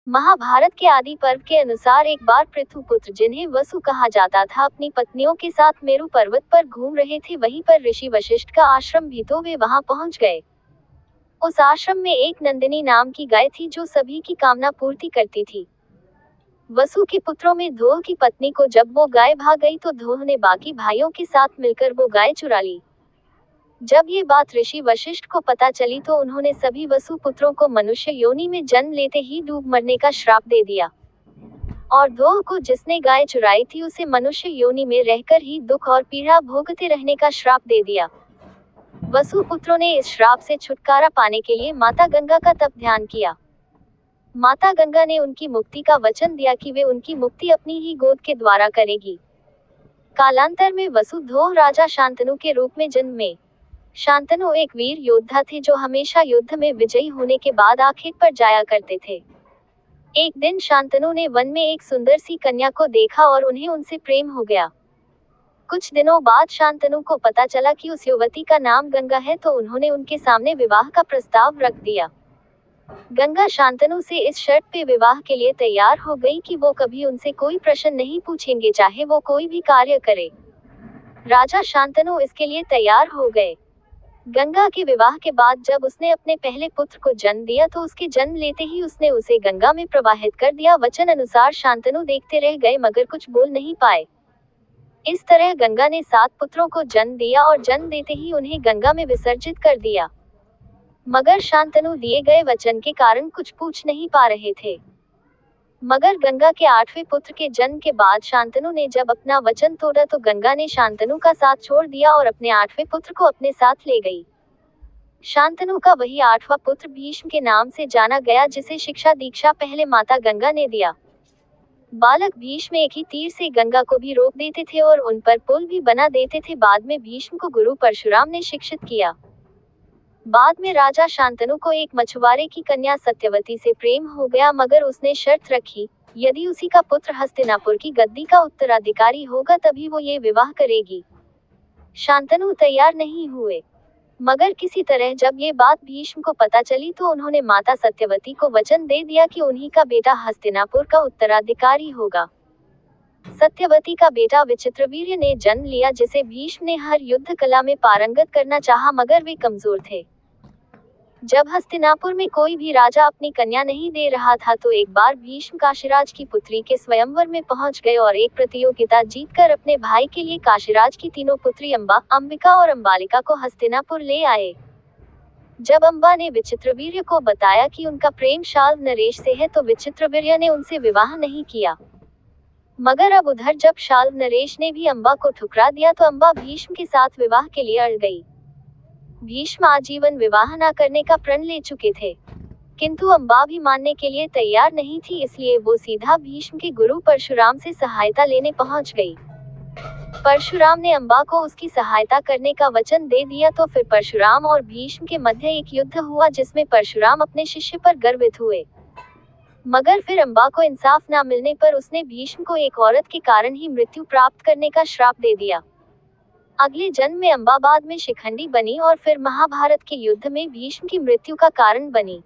महाभारत के आदि पर्व के अनुसार एक बार पृथुपुत्र, जिन्हें वसु कहा जाता था, अपनी पत्नियों के साथ मेरु पर्वत पर घूम रहे थे। वहीं पर ऋषि वशिष्ठ का आश्रम भी, तो वे वहां पहुंच गए। उस आश्रम में एक नंदिनी नाम की गाय थी, जो सभी की कामना पूर्ति करती थी। वसु के पुत्रों में ध्रुव की पत्नी को जब वो गाय भाग गई, तो ध्रुव ने बाकी भाइयों के साथ मिलकर वो गाय चुरा ली। जब ये बात ऋषि वशिष्ठ को पता चली, तो उन्होंने सभी वसु पुत्रों को मनुष्य योनि में जन्म लेते ही डूब मरने का श्राप दे दिया, और ध्रुव को, जिसने गाय चुराई थी, उसे मनुष्य योनि में रहकर ही दुख और पीड़ा भोगते रहने का श्राप दे दिया। वसु पुत्रों ने इस श्राप से छुटकारा पाने के लिए माता गंगा का तप ध्यान किया। माता गंगा ने उनकी मुक्ति का वचन दिया कि वे उनकी मुक्ति अपनी ही गोद के द्वारा करेगी। कालांतर में वसु ध्रुव राजा शांतनु के रूप में जन्मे। शांतनु एक वीर योद्धा थे, जो हमेशा युद्ध में विजयी होने के बाद आखिर पर जाया करते थे। एक दिन शांतनु ने वन में एक सुंदर सी कन्या को देखा और उन्हें उनसे प्रेम हो गया। कुछ दिनों बाद शांतनु को पता चला कि उस युवती का नाम गंगा है, तो उन्होंने उनके सामने विवाह का प्रस्ताव रख दिया। गंगा शांतनु से इस शर्त पे विवाह के लिए तैयार हो गई कि वो कभी उनसे कोई प्रश्न नहीं पूछेंगे, चाहे वो कोई भी कार्य करे। राजा शांतनु इसके लिए तैयार हो गए। गंगा के विवाह के बाद जब उसने अपने पहले पुत्र को जन्म दिया, तो उसके जन्म लेते ही उसने उसे गंगा में प्रवाहित कर दिया। वचन अनुसार शांतनु देखते रह गए, मगर कुछ बोल नहीं पाए। इस तरह गंगा ने 7 पुत्रों को जन्म दिया और जन्म देते ही उन्हें गंगा में विसर्जित कर दिया। मगर शांतनु दिए गए वचन के कारण कुछ पूछ नहीं पा रहे थे। मगर गंगा के 8वें पुत्र के जन्म के बाद शांतनु ने जब अपना वचन तोड़ा, तो गंगा ने शांतनु का साथ छोड़ दिया और अपने 8वें पुत्र को अपने साथ ले गई। शांतनु का वही 8वां पुत्र भीष्म के नाम से जाना गया, जिसे शिक्षा दीक्षा पहले माता गंगा ने दिया। बालक भीष्म एक ही तीर से गंगा को भी रोक देते थे और उन पर पुल भी बना देते थे। बाद में भीष्म को गुरु परशुराम ने शिक्षित किया। बाद में राजा शांतनु को एक मछुआरे की कन्या सत्यवती से प्रेम हो गया, मगर उसने शर्त रखी, यदि उसी का पुत्र हस्तिनापुर की गद्दी का उत्तराधिकारी होगा, तभी वो ये विवाह करेगी। शांतनु तैयार नहीं हुए, मगर किसी तरह जब ये बात भीष्म को पता चली, तो उन्होंने माता सत्यवती को वचन दे दिया कि उन्हीं का बेटा हस्तिनापुर का उत्तराधिकारी होगा। सत्यवती का बेटा विचित्रवीर्य ने जन्म लिया, जिसे भीष्म ने हर युद्ध कला में पारंगत करना चाहा, मगर वे कमजोर थे। जब हस्तिनापुर में कोई भी राजा अपनी कन्या नहीं दे रहा था, तो एक बार भीष्म काशीराज की पुत्री के स्वयंवर में पहुंच गए और एक प्रतियोगिता जीतकर अपने भाई के लिए काशीराज की तीनों पुत्री अंबा, अंबिका और अंबालिका को हस्तिनापुर ले आए। जब अंबा ने विचित्रवीर्य को बताया कि उनका प्रेम शाल्व नरेश से है, तो विचित्रवीर्य ने उनसे विवाह नहीं किया। मगर अब उधर जब शाल्व नरेश ने भी अंबा को ठुकरा दिया, तो अंबा भीष्म के साथ विवाह के लिए अड़ गई। भीष्म आजीवन विवाह न करने का प्रण ले चुके थे, किंतु अंबा भी मानने के लिए तैयार नहीं थी, इसलिए वो सीधा भीष्म के गुरु परशुराम से सहायता लेने पहुंच गई। परशुराम ने अंबा को उसकी सहायता करने का वचन दे दिया, तो फिर परशुराम और भीष्म के मध्य एक युद्ध हुआ, जिसमें परशुराम अपने शिष्य पर गर्वित हुए। मगर फिर अंबा को इंसाफ न मिलने पर उसने भीष्म को एक औरत के कारण ही मृत्यु प्राप्त करने का श्राप दे दिया। अगले जन्म में अंबा बाद में शिखंडी बनी और फिर महाभारत के युद्ध में भीष्म की मृत्यु का कारण बनी।